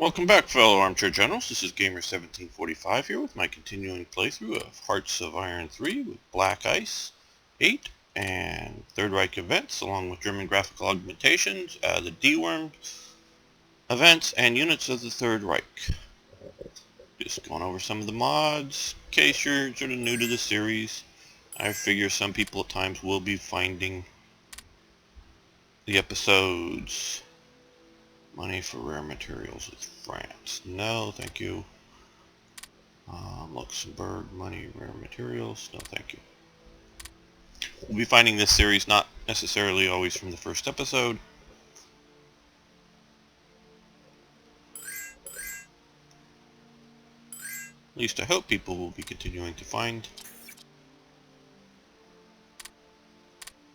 Welcome back, fellow armchair generals. This is Gamer1745 here with my continuing playthrough of Hearts of Iron 3 with Black Ice 8 and Third Reich events, along with German graphical augmentations, the D-Worm events, and units of the Third Reich. Just going over some of the mods. In case you're sort of new to the series, I figure some people at times will be finding the episodes. Money for rare materials with France. No, thank you. Luxembourg, money, rare materials. No, thank you. We'll be finding this series not necessarily always from the first episode. At least I hope people will be continuing to find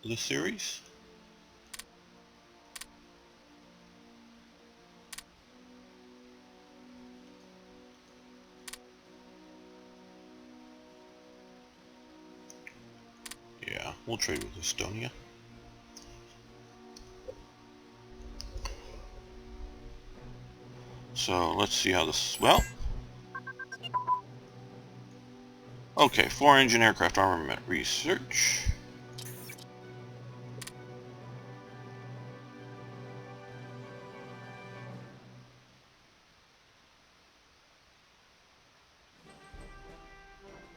this series. Yeah, we'll trade with Estonia. So let's see how this, well, okay, 4-engine aircraft armament research.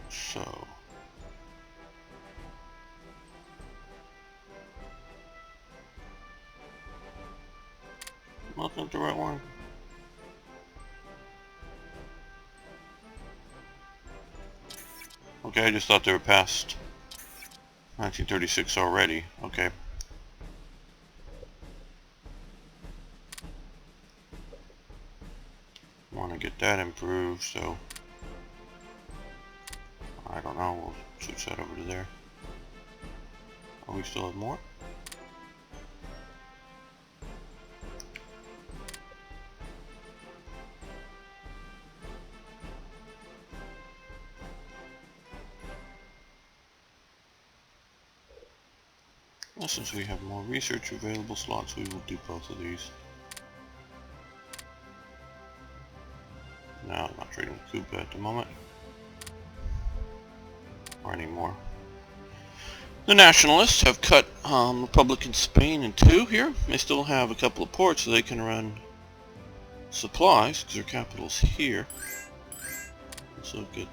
So that's not the right one. Okay, I just thought they were past 1936 already. Okay. Want to get that improved, so I don't know, we'll switch that over to there. Oh, we still have more? Well, since we have more research available slots, we will do both of these. No, I'm not trading with Cuba at the moment. Or anymore. The nationalists have cut Republican Spain in two here. They still have a couple of ports so they can run supplies, because their capital's here. So get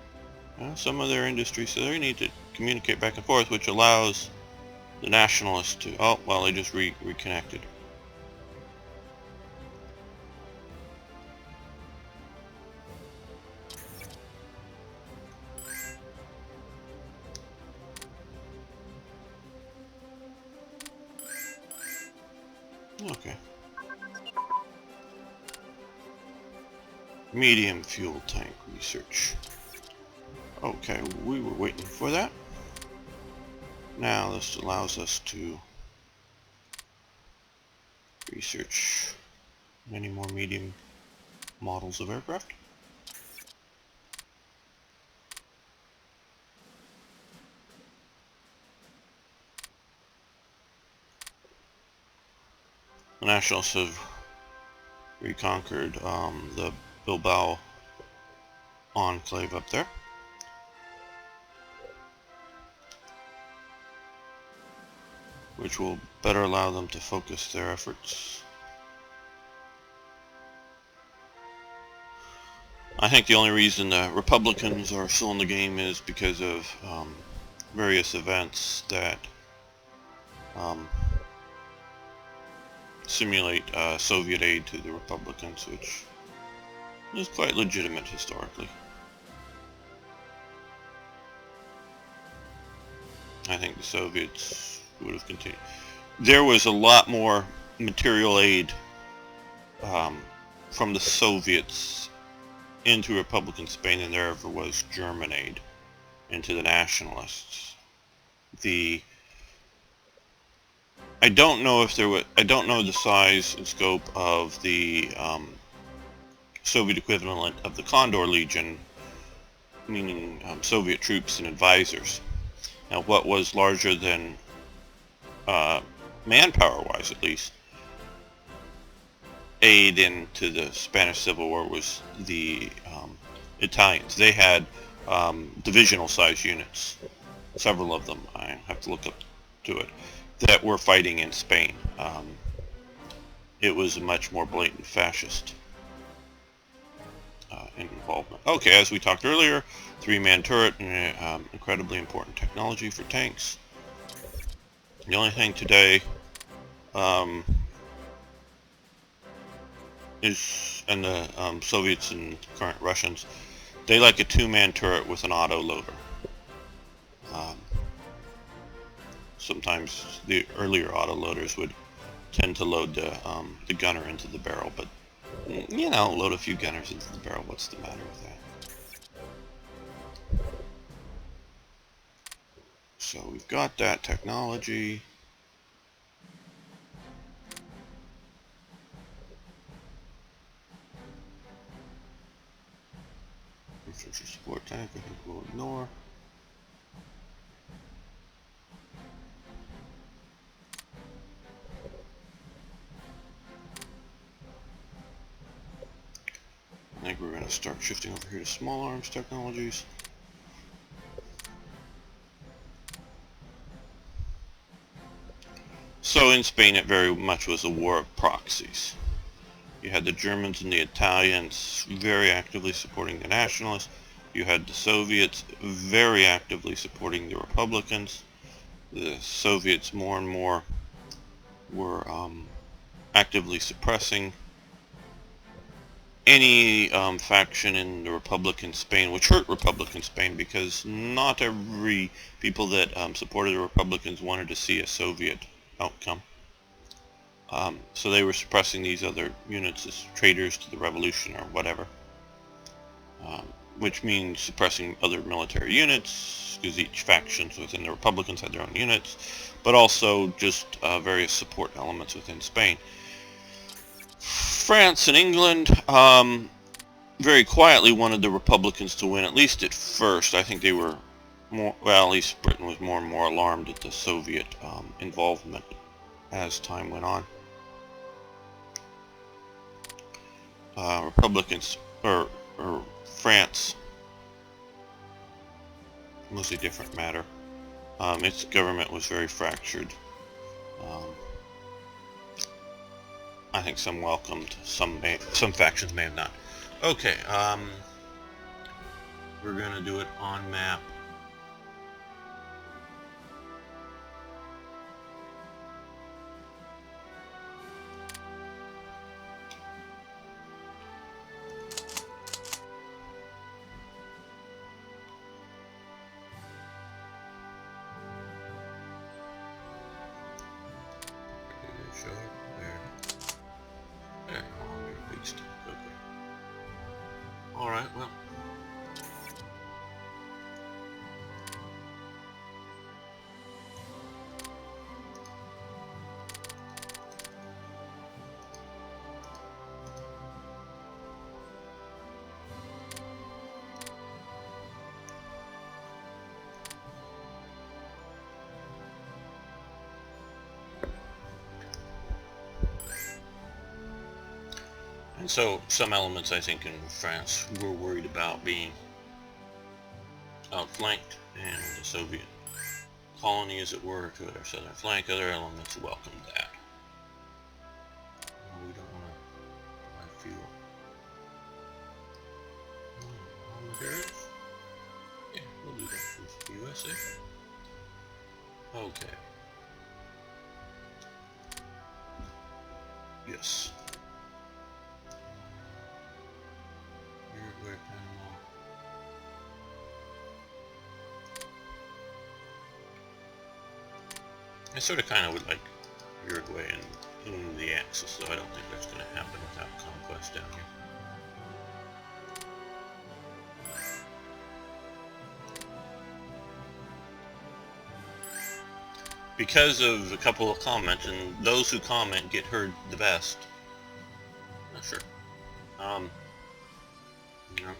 some of their industry, so they need to communicate back and forth, which allows the nationalists to, oh, well, they just reconnected. Okay. Medium fuel tank research. Okay, we were waiting for that. Now this allows us to research many more medium models of aircraft. The nationalists have reconquered the Bilbao enclave up there. Which will better allow them to focus their efforts. I think the only reason the Republicans are still in the game is because of various events that simulate Soviet aid to the Republicans, which is quite legitimate historically. I think the Soviets would have continued. There was a lot more material aid from the Soviets into Republican Spain than there ever was German aid into the nationalists. I don't know if there was. I don't know the size and scope of the Soviet equivalent of the Condor Legion, meaning Soviet troops and advisors. Now, what was larger than manpower-wise, at least, aid into the Spanish Civil War was the Italians. They had divisional size units, several of them, I have to look up to it, that were fighting in Spain. It was a much more blatant fascist involvement. Okay, as we talked earlier, 3-man turret, incredibly important technology for tanks. The only thing today is, and the Soviets and current Russians, they like a 2-man turret with an auto loader. Sometimes the earlier auto loaders would tend to load the gunner into the barrel, but you know, load a few gunners into the barrel, what's the matter with that? So we've got that technology. Infantry support tank, I think we'll ignore. I think we're going to start shifting over here to small arms technologies. So in Spain it very much was a war of proxies. You had the Germans and the Italians very actively supporting the nationalists. You had the Soviets very actively supporting the Republicans. The Soviets more and more were actively suppressing any faction in the Republican Spain, which hurt Republican Spain because not every people that supported the Republicans wanted to see a Soviet outcome. So they were suppressing these other units as traitors to the revolution or whatever, which means suppressing other military units, because each faction within the Republicans had their own units, but also just various support elements within Spain. France and England very quietly wanted the Republicans to win, at least at first. I think they were more, well, at least Britain was more and more alarmed at the Soviet involvement as time went on. Republicans, or France, was a different matter. Its government was very fractured. I think some welcomed, some factions may have not. Okay, we're gonna do it on map. Alright, well. And so some elements, I think, in France were worried about being outflanked, and the Soviet colony, as it were, to their southern flank. Other elements welcomed that. We don't want to buy fuel. Materials? Yeah, we'll do that with the USA. Okay. Yes. I sort of kind of would like Uruguay in the Axis, so I don't think that's going to happen without conquest down here. Because of a couple of comments, and those who comment get heard the best. Not sure.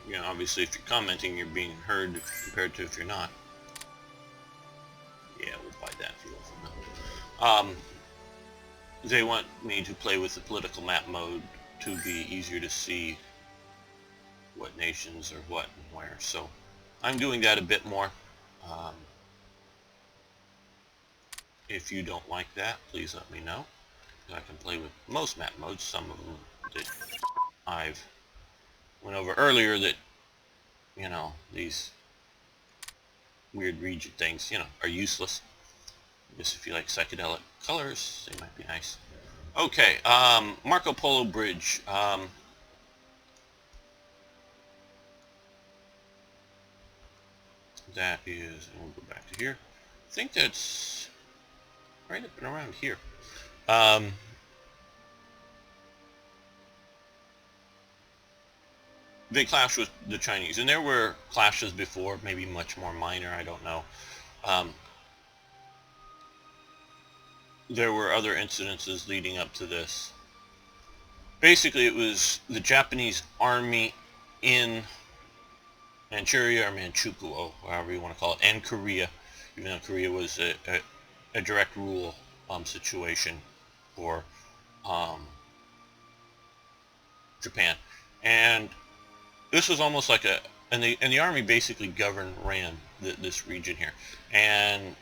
You know, obviously if you're commenting, you're being heard compared to if you're not. Yeah, we'll buy that fuel from them. They want me to play with the political map mode to be easier to see what nations are what and where. So I'm doing that a bit more. If you don't like that, please let me know. I can play with most map modes, some of them that I've went over earlier that, you know, these weird region things, you know, are useless. I guess if you like psychedelic colors, they might be nice. Okay, Marco Polo Bridge. That is, and we'll go back to here. I think that's right up and around here. They clashed with the Chinese, and there were clashes before, maybe much more minor, I don't know. There were other incidences leading up to this. Basically, it was the Japanese army in Manchuria or Manchukuo, however you want to call it, and Korea, even though Korea was a direct rule situation for Japan. And this was almost like and the army basically ran this region here, and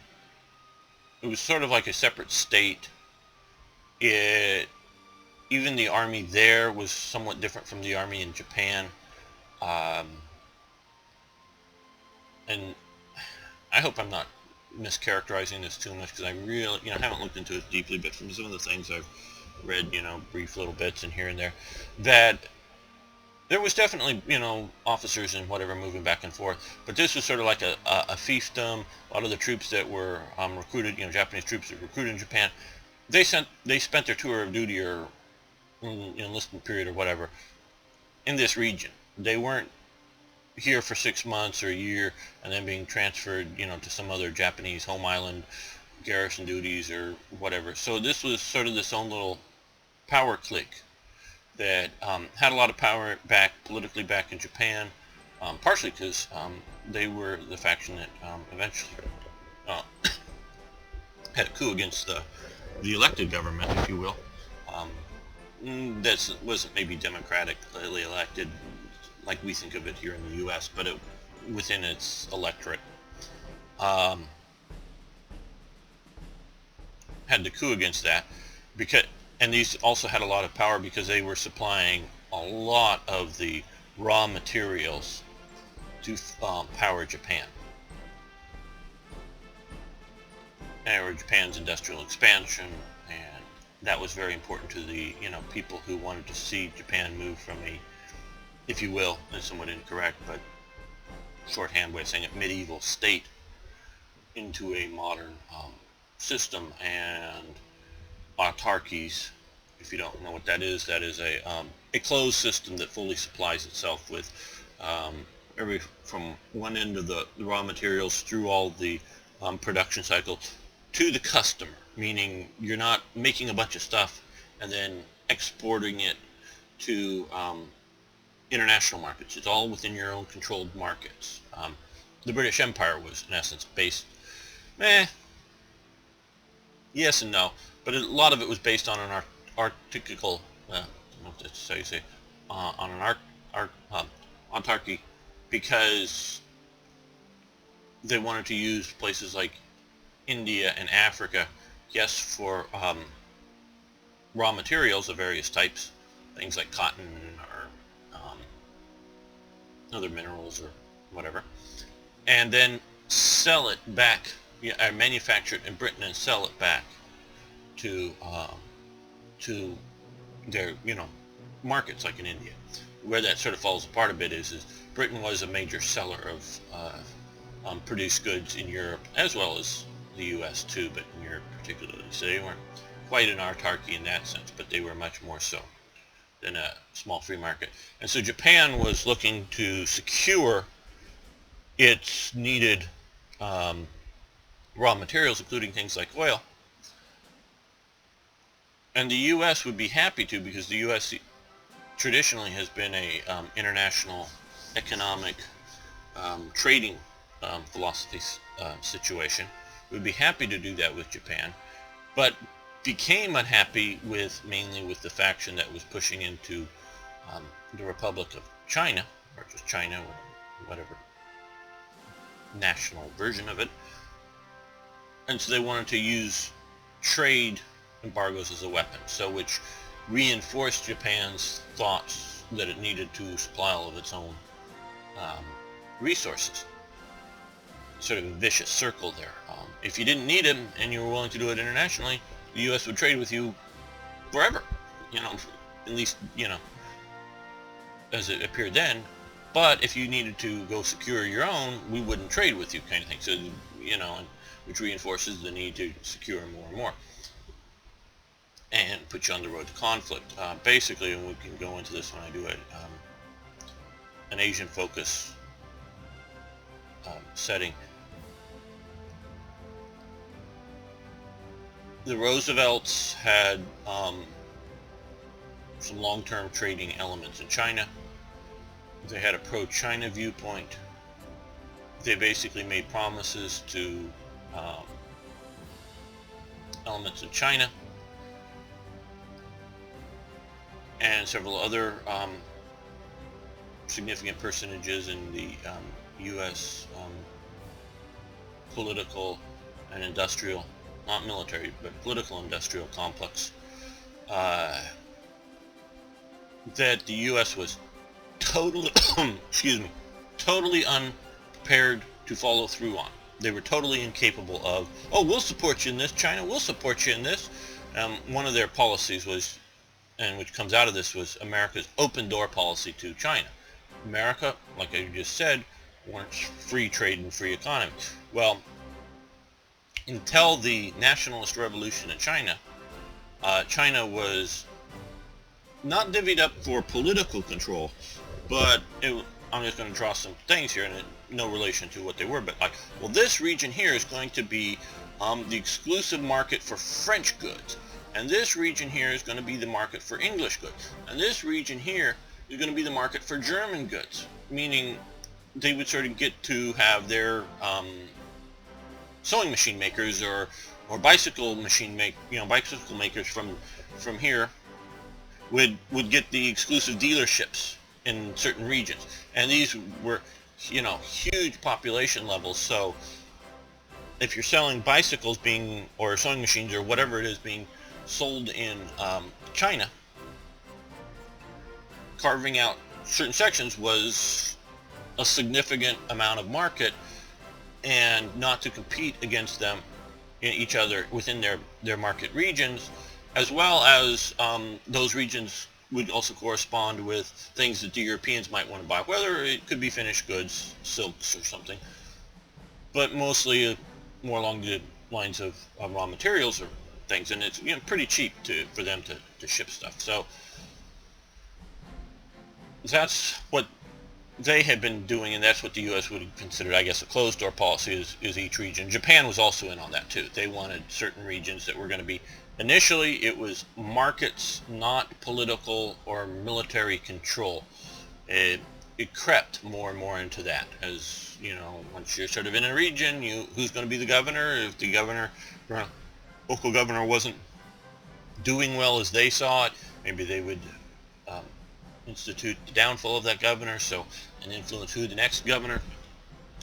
it was sort of like a separate state. Even the army there was somewhat different from the army in Japan, and I hope I'm not mischaracterizing this too much, because I really, haven't looked into it deeply, but from some of the things I've read, brief little bits in here and there, that there was definitely, officers and whatever moving back and forth, but this was sort of like a fiefdom. A lot of the troops that were recruited, Japanese troops that were recruited in Japan, they spent their tour of duty or enlistment period or whatever in this region. They weren't here for 6 months or a year and then being transferred, to some other Japanese home island garrison duties or whatever. So this was sort of this own little power clique that had a lot of power politically back in Japan, partially because they were the faction that eventually had a coup against the elected government, if you will. That wasn't maybe democratically elected like we think of it here in the U.S., but within its electorate. Had the coup against that, and these also had a lot of power because they were supplying a lot of the raw materials to power Japan. And Japan's industrial expansion, and that was very important to the people who wanted to see Japan move from a, if you will, and somewhat incorrect, but shorthand way of saying it, medieval state into a modern system. And autarkies, if you don't know what that is a closed system that fully supplies itself with from one end of the raw materials through all the production cycle to the customer, meaning you're not making a bunch of stuff and then exporting it to international markets. It's all within your own controlled markets. The British Empire was, in essence, based, yes and no, but a lot of it was based on an article, that's how you say, on an autarky, because they wanted to use places like India and Africa, yes, for raw materials of various types, things like cotton or other minerals or whatever, and then sell it back, manufacture it in Britain and sell it back to their markets, like in India. Where that sort of falls apart a bit is Britain was a major seller of produced goods in Europe, as well as the U.S. too, but in Europe particularly. So they weren't quite an autarky in that sense, but they were much more so than a small free market. And so Japan was looking to secure its needed raw materials, including things like oil. And the U.S. would be happy to, because the U.S. traditionally has been a international economic trading philosophy situation. Would be happy to do that with Japan, but became unhappy mainly with the faction that was pushing into the Republic of China, or just China, or whatever national version of it. And so they wanted to use trade embargoes as a weapon, so which reinforced Japan's thoughts that it needed to supply all of its own resources. Sort of a vicious circle there. If you didn't need them and you were willing to do it internationally, the U.S. would trade with you forever, at least, as it appeared then. But if you needed to go secure your own, we wouldn't trade with you, kind of thing. So, and which reinforces the need to secure more and more and put you on the road to conflict. Basically, and we can go into this when I do it, an Asian focus setting. The Roosevelts had some long-term trading elements in China. They had a pro-China viewpoint. They basically made promises to elements in China and several other significant personages in the U.S. Political and industrial, not military, but political industrial complex, that the U.S. was totally, totally unprepared to follow through on. They were totally incapable of, we'll support you in this, China, we'll support you in this. One of their policies was, and which comes out of this, was America's open door policy to China. America, like I just said, wants free trade and free economy. Well, until the nationalist revolution in China, China was not divvied up for political control, but I'm just going to draw some things here, and no relation to what they were, but this region here is going to be the exclusive market for French goods, and this region here is going to be the market for English goods, and this region here is going to be the market for German goods, meaning they would sort of get to have their sewing machine makers or bicycle makers from here would get the exclusive dealerships in certain regions, and these were huge population levels. So if you're selling bicycles or sewing machines or whatever it is being sold in China, carving out certain sections was a significant amount of market, and not to compete against them in each other within their market regions, as well as those regions would also correspond with things that the Europeans might want to buy, whether it could be finished goods, silks or something, but mostly more along the lines of raw materials or things, and it's pretty cheap for them to ship stuff. So that's what they had been doing, and that's what the U.S. would have considered, I guess, a closed-door policy is each region. Japan was also in on that, too. They wanted certain regions that were going to be, initially, it was markets, not political or military control. It crept more and more into that, as, once you're sort of in a region, who's going to be the governor? If the local governor wasn't doing well as they saw it, maybe they would institute the downfall of that governor, and influence who the next governor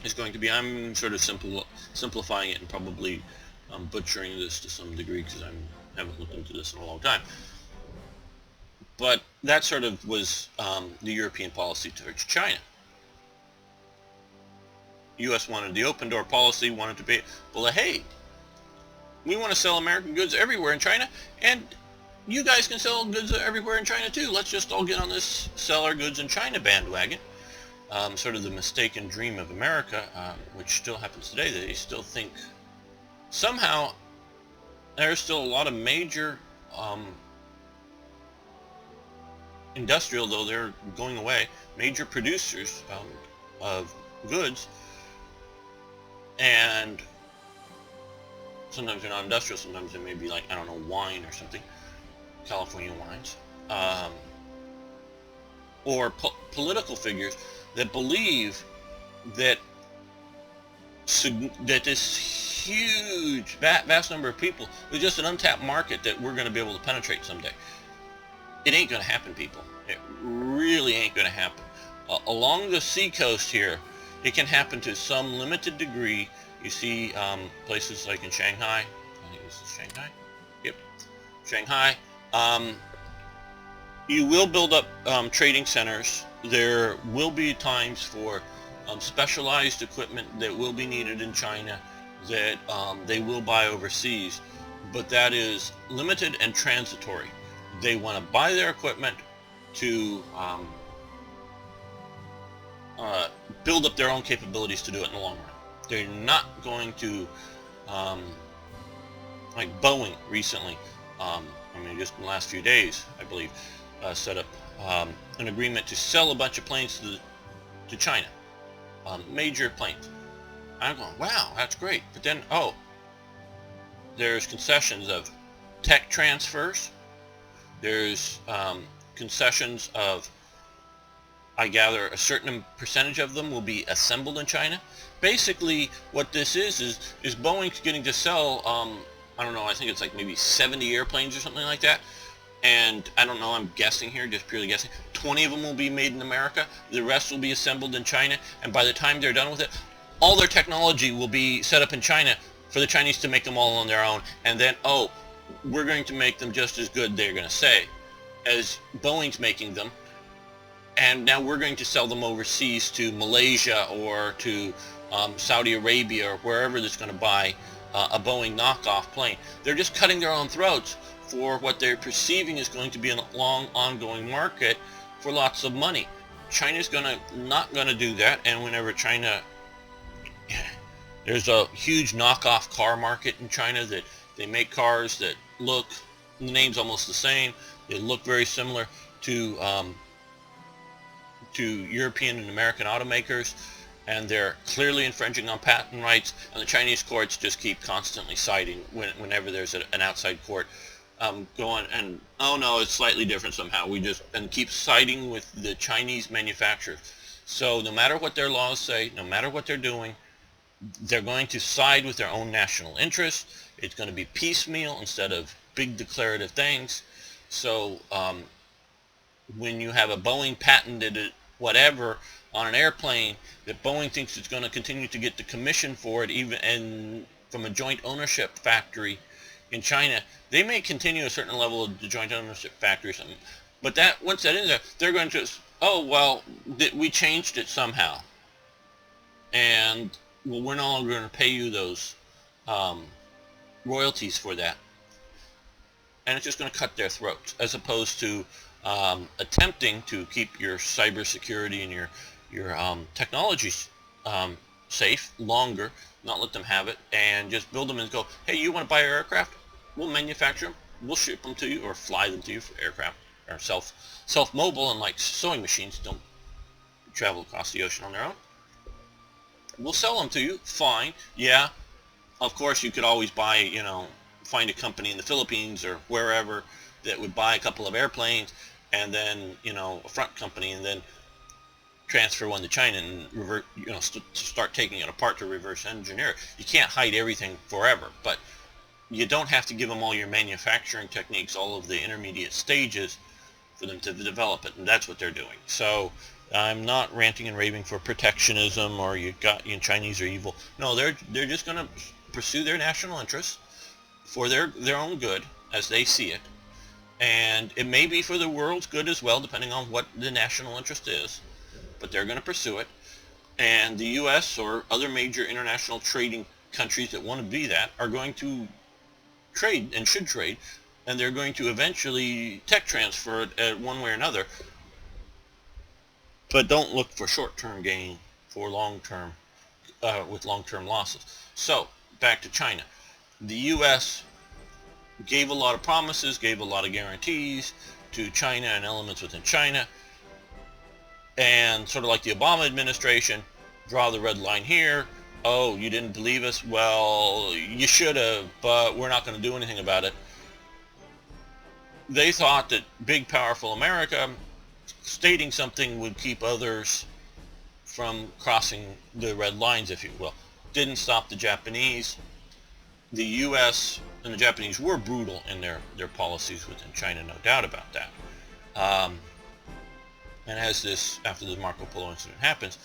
is going to be. I'm sort of simplifying it and probably butchering this to some degree because I haven't looked into this in a long time. But that sort of was the European policy towards China. U.S. wanted the open door policy, wanted to be, hey, we want to sell American goods everywhere in China, and you guys can sell goods everywhere in China too. Let's just all get on this sell our goods in China bandwagon. Sort of the mistaken dream of America, which still happens today. They still think somehow there's still a lot of major industrial, though they're going away, major producers of goods, and sometimes they're not industrial, sometimes they may be like, I don't know, wine or something, California wines, or political figures that believe that this huge, vast number of people. There's just an untapped market that we're going to be able to penetrate someday. It ain't going to happen, people. It really ain't going to happen. Along the seacoast here, it can happen to some limited degree. You see places like in Shanghai. I think this is Shanghai. Yep, Shanghai. You will build up trading centers. There will be times for specialized equipment that will be needed in China that they will buy overseas, but that is limited and transitory. They want to buy their equipment to build up their own capabilities to do it in the long run. They're not going to, like Boeing recently, I mean just in the last few days, I believe, set up an agreement to sell a bunch of planes to China, major planes. I'm going, wow, that's great. But then, oh, there's concessions of tech transfers. There's concessions of, I gather, a certain percentage of them will be assembled in China. Basically, what this is Boeing's getting to sell, I don't know, I think it's like maybe 70 airplanes or something like that. And I don't know, I'm guessing here, just purely guessing, 20 of them will be made in America, the rest will be assembled in China, and by the time they're done with it, all their technology will be set up in China for the Chinese to make them all on their own, and then, oh, we're going to make them just as good, they're going to say, as Boeing's making them, and now we're going to sell them overseas to Malaysia or to Saudi Arabia or wherever that's going to buy a Boeing knockoff plane. They're just cutting their own throats for what they're perceiving is going to be a long ongoing market for lots of money. China's not going to do that, and whenever China, there's a huge knockoff car market in China that they make cars that look, the name's almost the same, they look very similar to European and American automakers, and they're clearly infringing on patent rights, and the Chinese courts just keep constantly citing whenever there's an outside court going, and oh no, it's slightly different somehow. And keep siding with the Chinese manufacturers. So no matter what their laws say, no matter what they're doing, they're going to side with their own national interests. It's going to be piecemeal instead of big declarative things. So when you have a Boeing patented whatever on an airplane that Boeing thinks it's going to continue to get the commission for it, even and from a joint ownership factory in China, they may continue a certain level of the joint ownership factory or something. But that once that is there, they're going to, oh well, we changed it somehow, and well, we're no longer going to pay you those royalties for that, and it's just going to cut their throats, as opposed to attempting to keep your cybersecurity and your technology safe longer, not let them have it, and just build them and go, hey, you want to buy our aircraft? We'll manufacture them, we'll ship them to you, or fly them to you for aircraft, or self-mobile, and like sewing machines don't travel across the ocean on their own. We'll sell them to you, fine, yeah. Of course, you could always buy, find a company in the Philippines or wherever that would buy a couple of airplanes, and then, a front company, and then transfer one to China and revert, start taking it apart to reverse engineer it. You can't hide everything forever, but you don't have to give them all your manufacturing techniques, all of the intermediate stages for them to develop it, and that's what they're doing. So I'm not ranting and raving for protectionism or Chinese are evil. No, they're just going to pursue their national interests for their own good as they see it, and it may be for the world's good as well, depending on what the national interest is, but they're going to pursue it. And the U.S. or other major international trading countries that want to be that are going to trade and should trade, and they're going to eventually tech transfer it one way or another, but don't look for short-term gain for long-term with long-term losses. So back to China. The U.S. gave a lot of promises, gave a lot of guarantees to China and elements within China, and sort of like the Obama administration, draw the red line here. Oh, you didn't believe us? Well, you should have, but we're not going to do anything about it. They thought that big, powerful America stating something would keep others from crossing the red lines, if you will. Didn't stop the Japanese. the U.S. and the Japanese were brutal in their policies within China, no doubt about that. And as this, after the Marco Polo incident happens,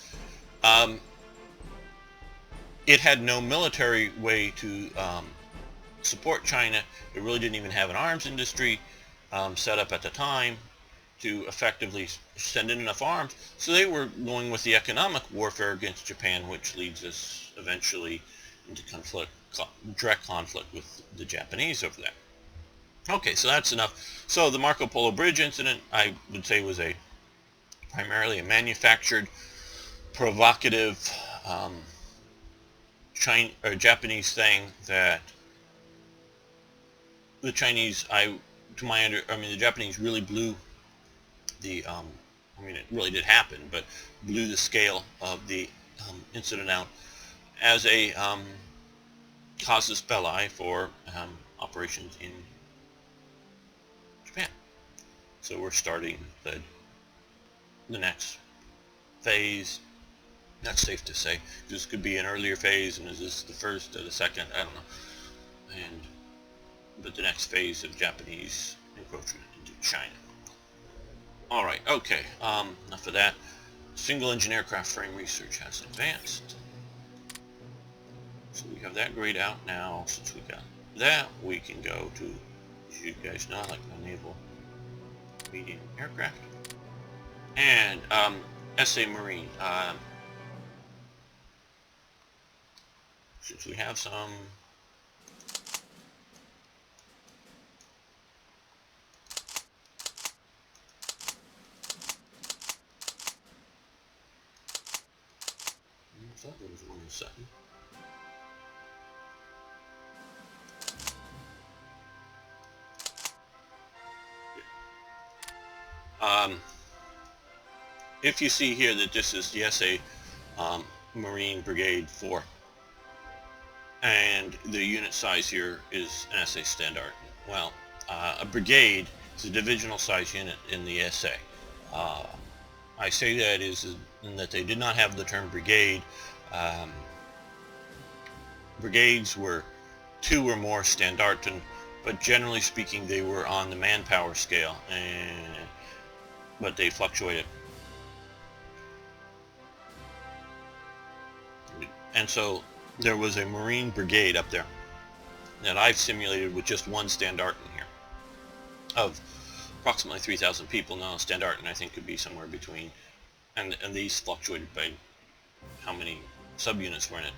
it had no military way to support China. It really didn't even have an arms industry set up at the time to effectively send in enough arms. So they were going with the economic warfare against Japan, which leads us eventually into direct conflict with the Japanese over that. Okay, so that's enough. So the Marco Polo Bridge incident, I would say, was primarily a manufactured, provocative Japanese thing that the Chinese, the Japanese really blew the, it really did happen, but blew the scale of the incident out as a casus belli for operations in Japan. So we're starting the next phase. That's safe to say. This could be an earlier phase, and is this the first or the second? I don't know. But the next phase of Japanese encroachment into China. All right. Okay. Enough of that. Single engine aircraft frame research has advanced. So we have that grayed out now. Since we got that, we can go to, as you guys know, like my naval medium aircraft. And SA Marine. Since we have some, I thought there was one in a second. If you see here that this is the SA Marine Brigade 4, and the unit size here is an SA Standard. Well, a brigade is a divisional size unit in the SA. I say that is in that they did not have the term brigade. Brigades were 2 or more Standarten, but generally speaking they were on the manpower scale, but they fluctuated. And so there was a Marine Brigade up there that I've simulated with just one Standarten here of approximately 3,000 people. Now, Standarten I think could be somewhere between, and these fluctuated by how many subunits were in it,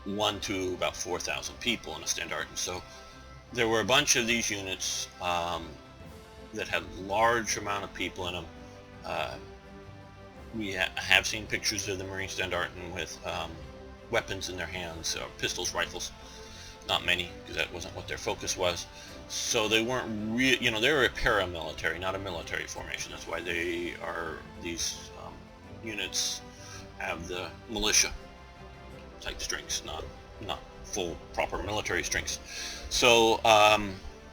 1 to about 4,000 people in a Standarten. So there were a bunch of these units that had large amount of people in them. We have seen pictures of the Marine Standarten with weapons in their hands, pistols, rifles. Not many, because that wasn't what their focus was. So they weren't they were a paramilitary, not a military formation. That's why these units have the militia type strengths, not full proper military strengths. So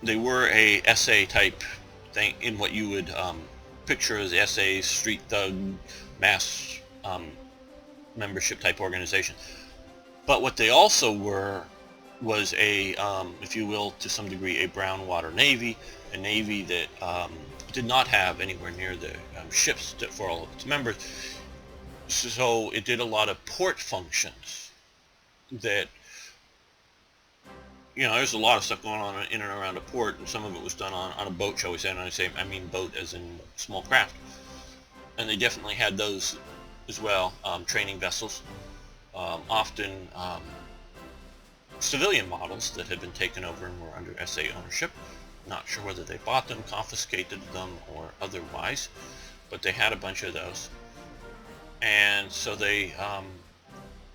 they were a SA type thing, in what you would picture as SA street thug mass membership type organization. But what they also were was a, if you will, to some degree, a brown water navy, a navy that did not have anywhere near the ships for all of its members. So it did a lot of port functions that, there's a lot of stuff going on in and around a port, and some of it was done on a boat, shall we say, and I mean boat as in small craft. And they definitely had those as well, training vessels, often civilian models that had been taken over and were under SA ownership. Not sure whether they bought them, confiscated them, or otherwise, but they had a bunch of those. And so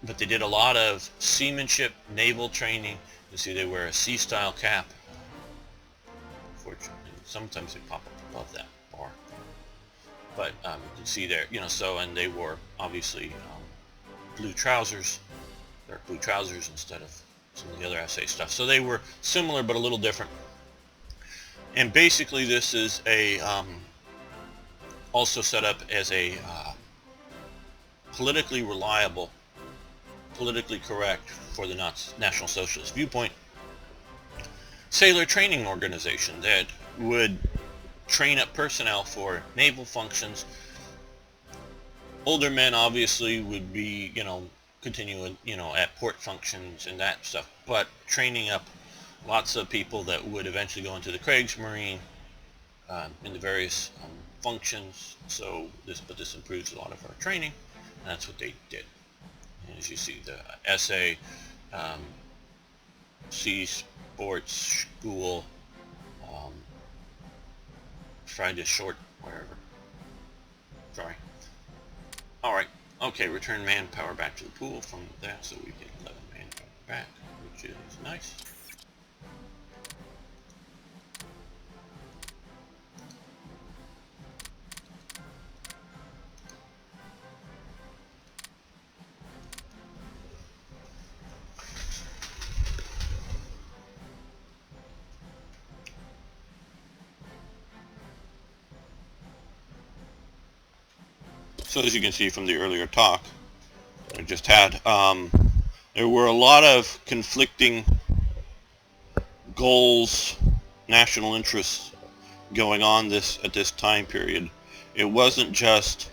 but they did a lot of seamanship, naval training. You see they wear a sea-style cap. Unfortunately, sometimes they pop up above that bar. But you can see there, and they wore, obviously, blue trousers. They're blue trousers instead of some of the other SA stuff. So they were similar but a little different. And basically this is also set up as a politically reliable, politically correct for the National Socialist viewpoint, sailor training organization that would train up personnel for naval functions. Older men obviously would be, continuing, at port functions and that stuff, but training up lots of people that would eventually go into the Kriegsmarine in the various functions. So this improves a lot of our training, and that's what they did. And as you see, the SA Sea Sports School, Friday short, whatever. Sorry. Alright, okay, return manpower back to the pool from that, so we get 11 manpower back, which is nice. So as you can see from the earlier talk I just had, there were a lot of conflicting goals, national interests going on at this time period. It wasn't just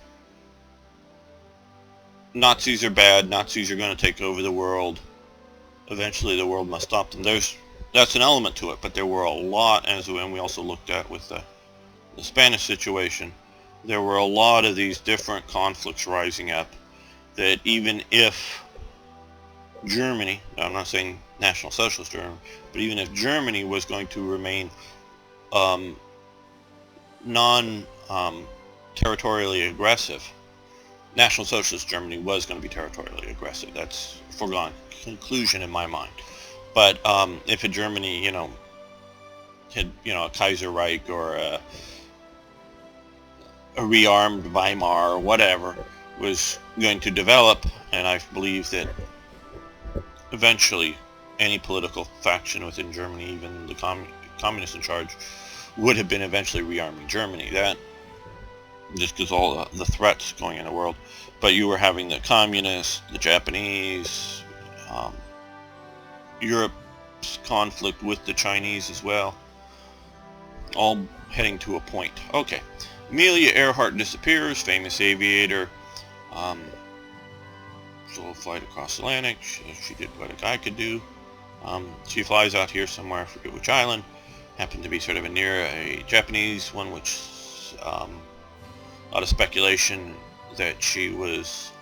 Nazis are bad, Nazis are going to take over the world, eventually the world must stop them. That's an element to it, but there were a lot, and we also looked at with the Spanish situation, there were a lot of these different conflicts rising up that even if Germany, I'm not saying National Socialist Germany, but even if Germany was going to remain non-territorially aggressive, National Socialist Germany was going to be territorially aggressive. That's a foregone conclusion in my mind. But if a Germany, had, a Kaiser Reich or a rearmed Weimar or whatever was going to develop, and I believe that eventually any political faction within Germany, even the communists in charge, would have been eventually rearming Germany. That just because all the threats going in the world. But you were having the communists, the Japanese, Europe's conflict with the Chinese as well, all heading to a point. Okay, Amelia Earhart disappears, famous aviator, solo flight across the Atlantic. She did what a guy could do. She flies out here somewhere, I forget which island, happened to be sort of near a Japanese one, which a lot of speculation that she was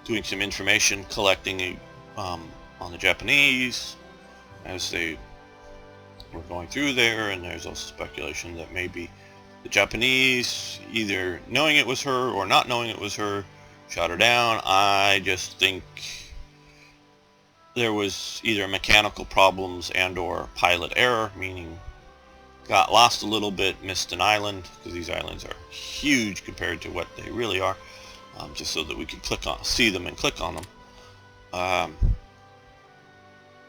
doing some information collecting on the Japanese as they were going through there, and there's also speculation that maybe the Japanese, either knowing it was her or not knowing it was her, shot her down. I just think there was either mechanical problems and or pilot error, meaning got lost a little bit, missed an island, because these islands are huge compared to what they really are, just so that we could see them and click on them.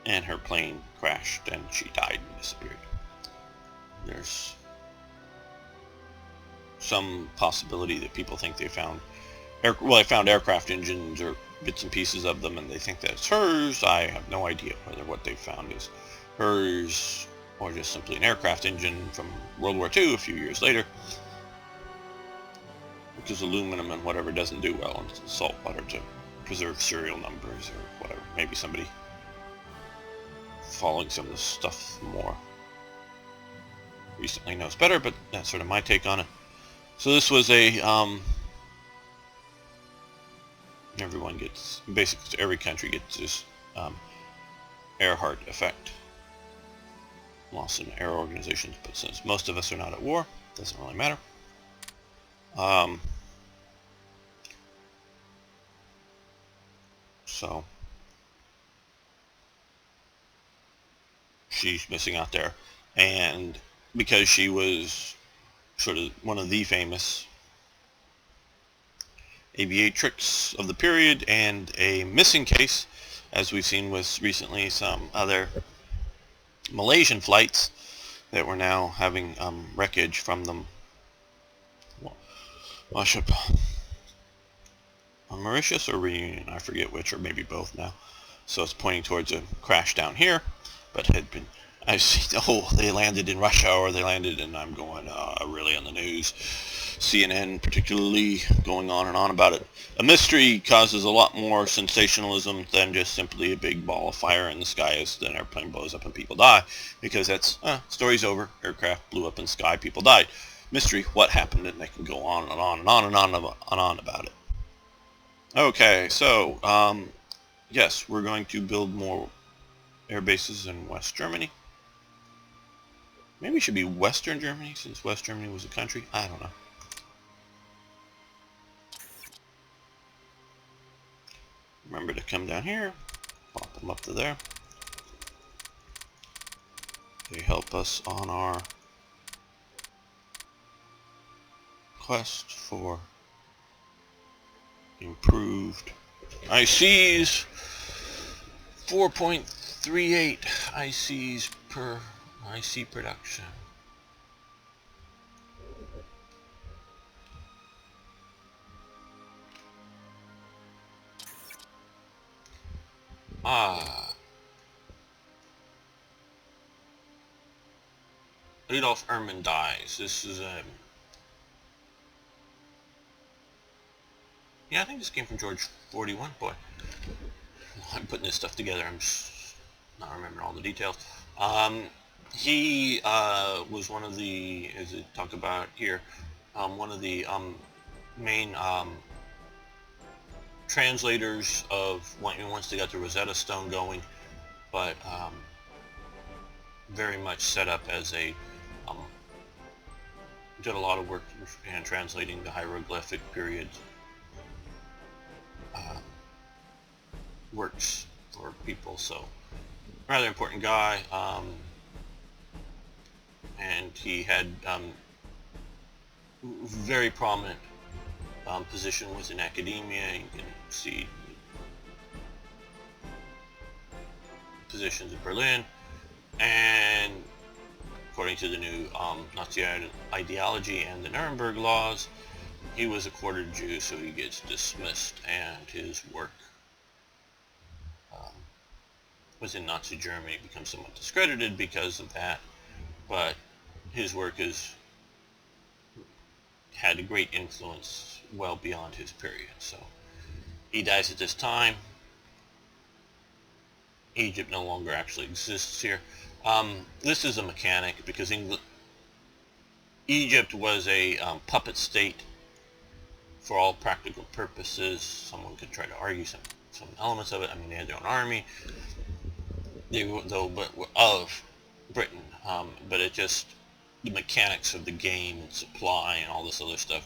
And her plane crashed and she died and disappeared. There's some possibility that people think they found aircraft engines or bits and pieces of them, and they think that's hers. I have no idea whether what they found is hers or just simply an aircraft engine from World War II a few years later, because aluminum and whatever doesn't do well in salt water to preserve serial numbers or whatever. Maybe somebody following some of this stuff more recently knows better, but that's sort of my take on it. So this was a everyone gets, basically every country gets this Earhart effect, loss in air organizations, but since most of us are not at war, it doesn't really matter. So she's missing out there, and because she was sort of one of the famous aviatrix of the period, and a missing case, as we've seen with recently some other Malaysian flights that were now having wreckage from them wash up on Mauritius or Reunion, I forget which, or maybe both now. So it's pointing towards a crash down here, but had been, I've seen, oh, they landed in Russia, or they landed, and I'm going, really on the news. CNN particularly going on and on about it. A mystery causes a lot more sensationalism than just simply a big ball of fire in the sky as an airplane blows up and people die, because that's, story's over, aircraft blew up in the sky, people died. Mystery, what happened? And they can go on and on and on and on and on about it. Okay, so, yes, we're going to build more air bases in West Germany. Maybe it should be Western Germany, since West Germany was a country. I don't know. Remember to come down here, pop them up to there. They help us on our quest for improved ICs. 4.38 ICs per IC production. Adolf Ehrman dies. This is yeah, I think this came from George 41. Boy, I'm putting this stuff together. I'm just not remembering all the details. He was one of the, as it talked about here, one of the main translators of once they got the Rosetta Stone going, but very much set up as a did a lot of work in translating the hieroglyphic period works for people. So rather important guy, and he had very prominent position within academia. You can see positions in Berlin, and according to the new Nazi ideology and the Nuremberg laws, he was a quartered Jew, so he gets dismissed, and his work within Nazi Germany becomes somewhat discredited because of that, but his work had a great influence well beyond his period. So he dies at this time. Egypt no longer actually exists here. This is a mechanic because Egypt was a puppet state for all practical purposes. Someone could try to argue some elements of it. I mean, they had their own army, of Britain, but it just, the mechanics of the game and supply and all this other stuff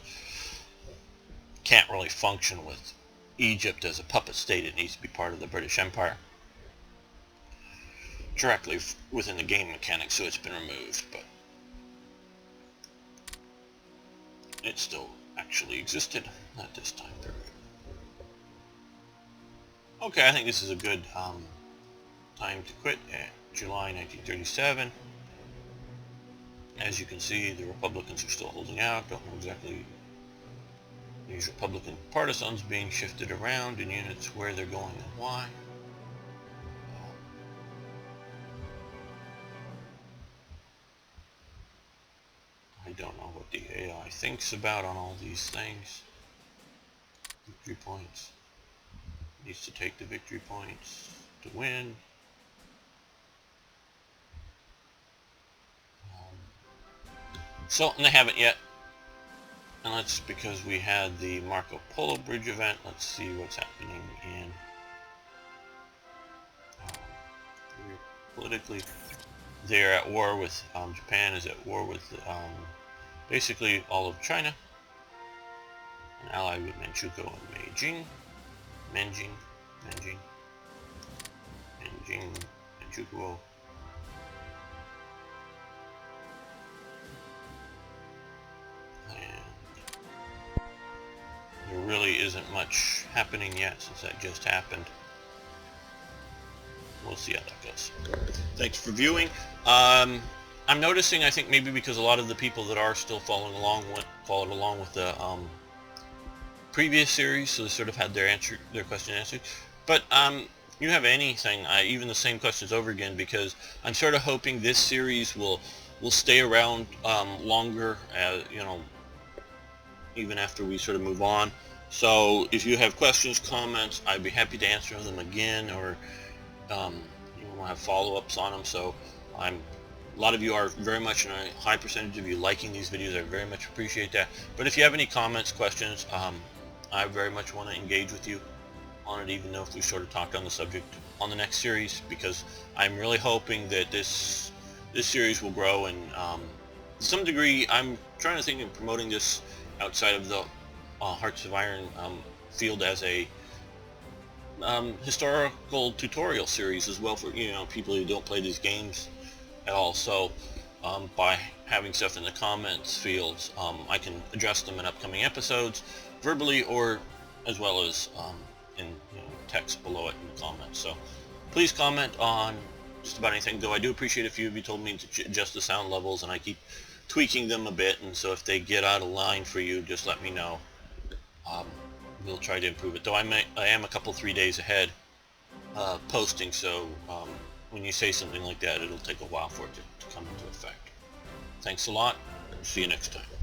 can't really function with Egypt as a puppet state. It needs to be part of the British Empire directly within the game mechanics, so it's been removed, but it still actually existed at this time period. Okay, I think this is a good time to quit at July 1937. As you can see, the Republicans are still holding out. Don't know exactly these Republican partisans being shifted around in units, where they're going and why. I don't know what the AI thinks about on all these things. Victory points. Needs to take the victory points to win. And they haven't yet. And that's because we had the Marco Polo Bridge event. Let's see what's happening in politically. They're at war with, Japan is at war with basically all of China, an ally with Manchukuo and Manchukuo. There really isn't much happening yet since that just happened. We'll see how that goes. Thanks for viewing. I'm noticing, I think maybe because a lot of the people that are still followed along with the previous series, so they sort of had their question answered. But you have anything, even the same questions over again, because I'm sort of hoping this series will stay around longer, you know, even after we sort of move on. So if you have questions, comments, I'd be happy to answer them again, or you will have follow-ups on them. So a lot of you are very much, in a high percentage of you liking these videos. I very much appreciate that. But if you have any comments, questions, I very much want to engage with you on it, even though if we sort of talked on the subject on the next series, because I'm really hoping that this series will grow, and to some degree I'm trying to think of promoting this outside of the Hearts of Iron field as a historical tutorial series as well, for people who don't play these games at all. So by having stuff in the comments fields, I can address them in upcoming episodes verbally, or as well as in text below it in the comments. So please comment on just about anything, though I do appreciate if you told me to adjust the sound levels, and I keep tweaking them a bit, and so if they get out of line for you, just let me know. We'll try to improve it, though I am a couple 3 days ahead posting, so when you say something like that, it'll take a while for it to come into effect. Thanks a lot, and see you next time.